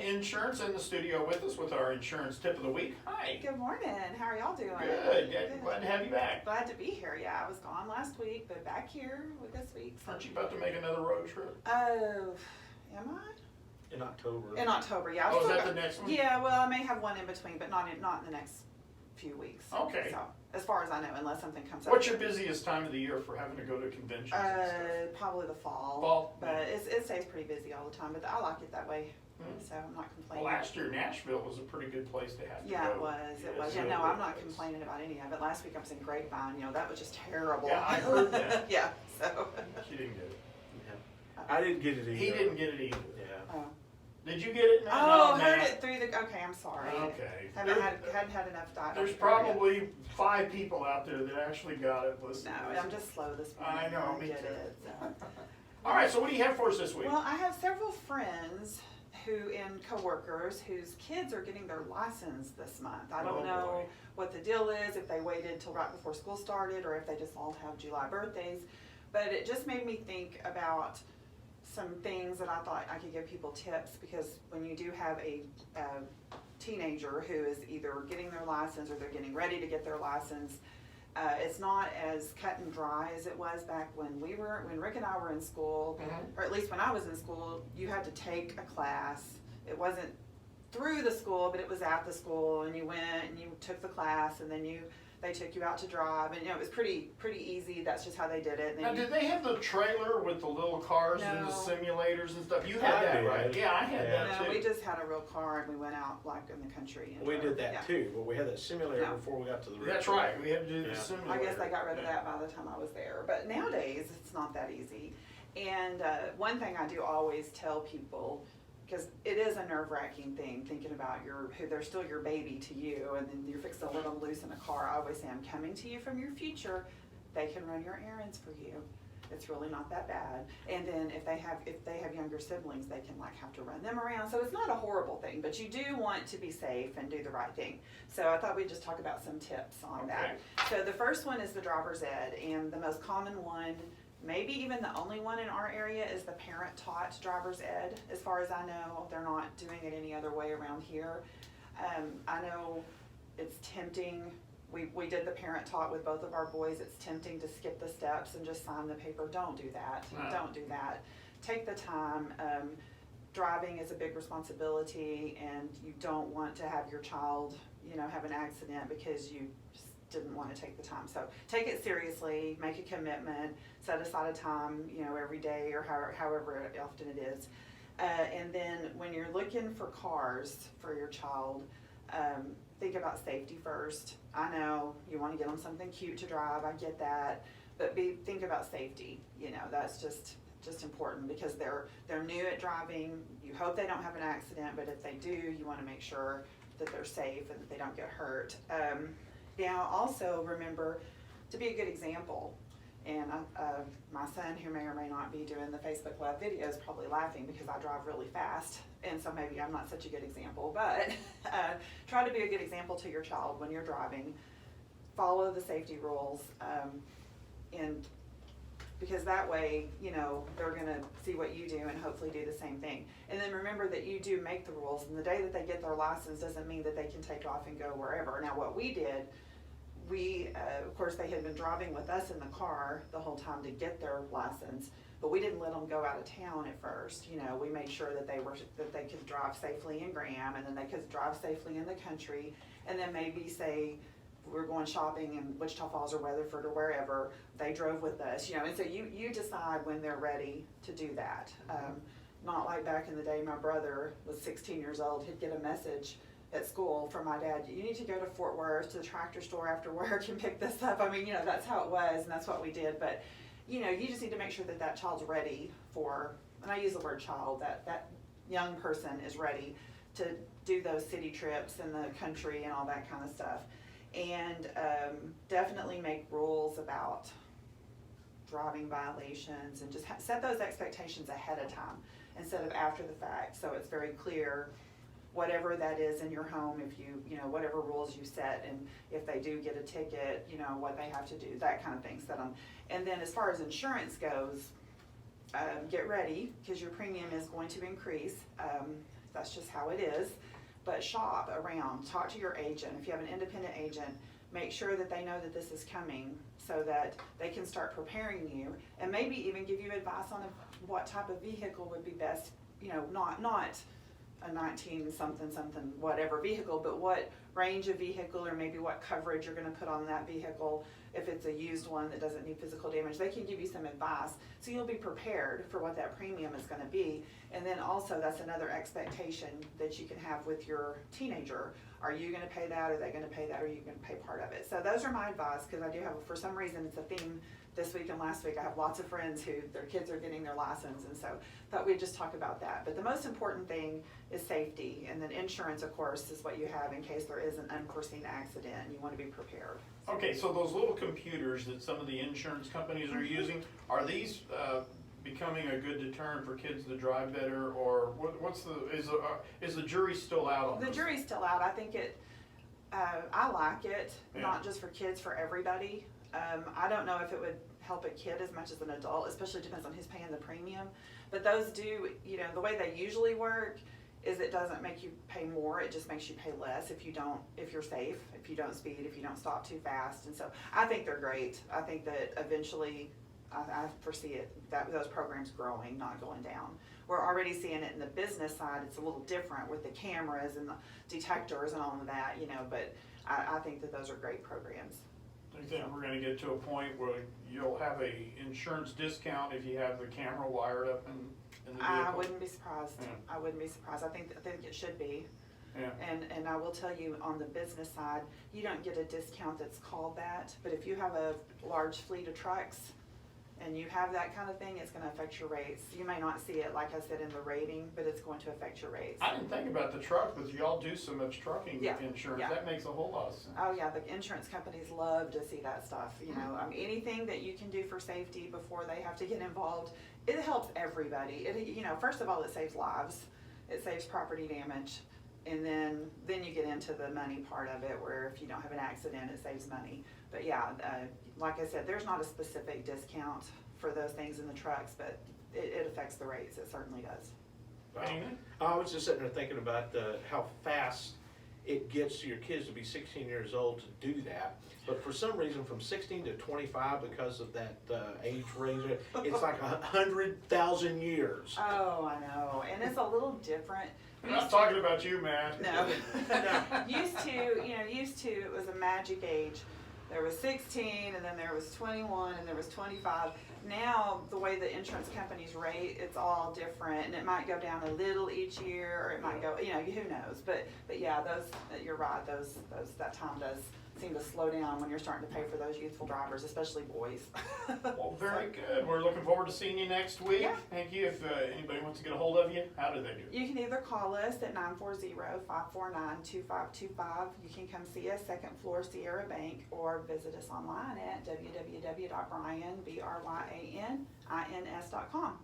Insurance in the studio with us with our insurance tip of the week. Hi. Good morning. How are y'all doing? Good. Glad to have you back. Glad to be here. Yeah, I was gone last week, but back here with this week. So. Aren't you about to make another road trip? Oh, am I? In October. In October, yeah. Oh, is that the next one? Yeah, well, I may have one in between, but not in the next few weeks. Okay. So, as far as I know, unless something comes up. What's your busiest time of the year for having to go to conventions and stuff? Probably the fall. Fall? But it stays pretty busy all the time, but I like it that way. So I'm not complaining. Well, last year Nashville was a pretty good place to have to Yeah, go. it was. It was. Yeah, Yeah, no, really I'm not good place. complaining about any of it. Last week I was in Grapevine. That was just terrible. Yeah, I heard that. Yeah, so. She didn't get it. Yeah. I didn't get it either. He didn't get it either. Yeah. Oh, Did you get it? No, oh no, heard Matt. it through the. Okay, I'm sorry. Okay. Hadn't had enough diet. There's probably 5 people out there that actually got it. Listen. No, I'm just slow this morning. I know, me get too. it. So. All right, so what do you have for us this week? Well, I have several friends and coworkers whose kids are getting their license this month. I don't know boy. what the deal is, if they waited till right before school started or if they just all have July birthdays. But it just made me think about some things that I thought I could give people tips, because when you do have a teenager who is either getting their license or they're getting ready to get their license, it's not as cut and dry as it was back when Rick and I were in school, or at least when I was in school. You had to take a class. It wasn't through the school, but it was at the school, and you went and you took the class, and then they took you out to drive, and it was pretty easy. That's just how they did it. And Now, did they have the trailer with the little cars and the No. simulators and stuff? You had I that, did. right? Yeah, I had that No, too. we just had a real car, and we went out like in the country. And We did that yeah. too, but we had that simulator Yeah. before we got to the road. That's right. We had to do the Yeah. simulator. I guess they got rid of that by the time I was there. But nowadays, it's not that easy. And one thing I do always tell people, because it is a nerve-wracking thing, thinking about they're still your baby to you, and then you're fixing to let them loose in a car. I always say, I'm coming to you from your future. They can run your errands for you. It's really not that bad. And then if they have younger siblings, they can have to run them around. So it's not a horrible thing, but you do want to be safe and do the right thing. So I thought we'd just talk about some tips on that. So the first one is the driver's ed, and the most common one, maybe even the only one in our area, is the parent-taught driver's ed. As far as I know, they're not doing it any other way around here. I know it's tempting. We did the parent-taught with both of our boys. It's tempting to skip the steps and just sign the paper. Don't do that. No. Don't do that. Take the time. Driving is a big responsibility, and you don't want to have your child, have an accident because you just didn't want to take the time. So take it seriously, make a commitment, set aside a time, every day or however often it is. And then when you're looking for cars for your child, think about safety first. I know you want to get them something cute to drive, I get that, but think about safety. That's just important, because they're new at driving. You hope they don't have an accident, but if they do, you want to make sure that they're safe and that they don't get hurt. Now, also remember to be a good example. And my son, who may or may not be doing the Facebook Live video, is probably laughing because I drive really fast, and so maybe I'm not such a good example. But try to be a good example to your child when you're driving. Follow the safety rules, and because that way, they're going to see what you do and hopefully do the same thing. And then remember that you do make the rules, and the day that they get their license doesn't mean that they can take off and go wherever. Now, what we did, of course, they had been driving with us in the car the whole time to get their license, but we didn't let them go out of town at first. We made sure that they could drive safely in Graham, and then they could drive safely in the country, and then maybe say we're going shopping in Wichita Falls or Weatherford or wherever, they drove with us. And so you decide when they're ready to do that. Not like back in the day, my brother was 16 years old. He'd get a message at school from my dad, you need to go to Fort Worth to the tractor store after work and pick this up. I mean, that's how it was, and that's what we did. But, you just need to make sure that child's ready for, and I use the word child, that young person is ready to do those city trips in the country and all that kind of stuff. And definitely make rules about driving violations, and just set those expectations ahead of time instead of after the fact, so it's very clear whatever that is in your home, if you whatever rules you set, and if they do get a ticket, what they have to do, that kind of thing, set them. And then as far as insurance goes, get ready, because your premium is going to increase. that's just how it is. But shop around, talk to your agent. If you have an independent agent, make sure that they know that this is coming so that they can start preparing you and maybe even give you advice on what type of vehicle would be best, you know, not a 19 something whatever vehicle, but what range of vehicle or maybe what coverage you're gonna put on that vehicle. If it's a used one that doesn't need physical damage, they can give you some advice so you'll be prepared for what that premium is gonna be. And then also that's another expectation that you can have with your teenager. Are you gonna pay that? Are they gonna pay that? Or are you gonna pay part of it? So those are my advice, because I do have, for some reason, it's a theme this week and last week. I have lots of friends who their kids are getting their license, and so thought we'd just talk about that. But the most important thing is safety, and then insurance, of course, is what you have in case there is an unforeseen accident. You want to be prepared. Okay, so those little computers that some of the insurance companies are using, are these becoming a good deterrent for kids to drive better, or is the jury still out on The this? jury's still out. I think I like it, Yeah. not just for kids, for everybody. I don't know if it would help a kid as much as an adult, especially depends on who's paying the premium. But those do, you know, the way they usually work is it doesn't make you pay more, it just makes you pay less if you're safe, if you don't speed, if you don't stop too fast. And so I think they're great. I think that eventually, I foresee it, that those programs growing, not going down. We're already seeing it in the business side. It's a little different with the cameras and the detectors and all of that, you know, but I think that those are great programs. Do you think we're gonna get to a point where you'll have a insurance discount if you have the camera wired up in the vehicle? I wouldn't be surprised. Yeah. I wouldn't be surprised. I think it should be. Yeah. And I will tell you, on the business side, you don't get a discount that's called that, but if you have a large fleet of trucks and you have that kind of thing, it's gonna affect your rates. You may not see it, like I said, in the rating, but it's going to affect your rates. I didn't think about the truck, but y'all do so much trucking Yeah, insurance, yeah. that makes a whole lot of sense. Oh yeah, the insurance companies love to see that stuff, you know, I mean, anything that you can do for safety before they have to get involved, it helps everybody. It, you know, first of all, it saves lives, it saves property damage, and then you get into the money part of it, where if you don't have an accident, it saves money. But yeah, like I said, there's not a specific discount for those things in the trucks, but it affects the rates, it certainly does. Anything? I was just sitting there thinking about how fast it gets your kids to be 16 years old to do that. But for some reason, from 16 to 25, because of that age range, it's like 100,000 years. Oh, I know, and it's a little different. I'm not talking about you, Matt. No. Used to, it was a magic age. There was 16, and then there was 21, and there was 25. Now, the way the insurance companies rate, it's all different, and it might go down a little each year, or it might go, you know, who knows? But yeah, you're right. That time does seem to slow down when you're starting to pay for those youthful drivers, especially boys. Well, very good. We're looking forward to seeing you next week. Yeah. Thank you. If anybody wants to get a hold of you, how do they do it? You can either call us at 940-549-2525. You can come see us, second floor Sierra Bank, or visit us online at www.bryanins.com.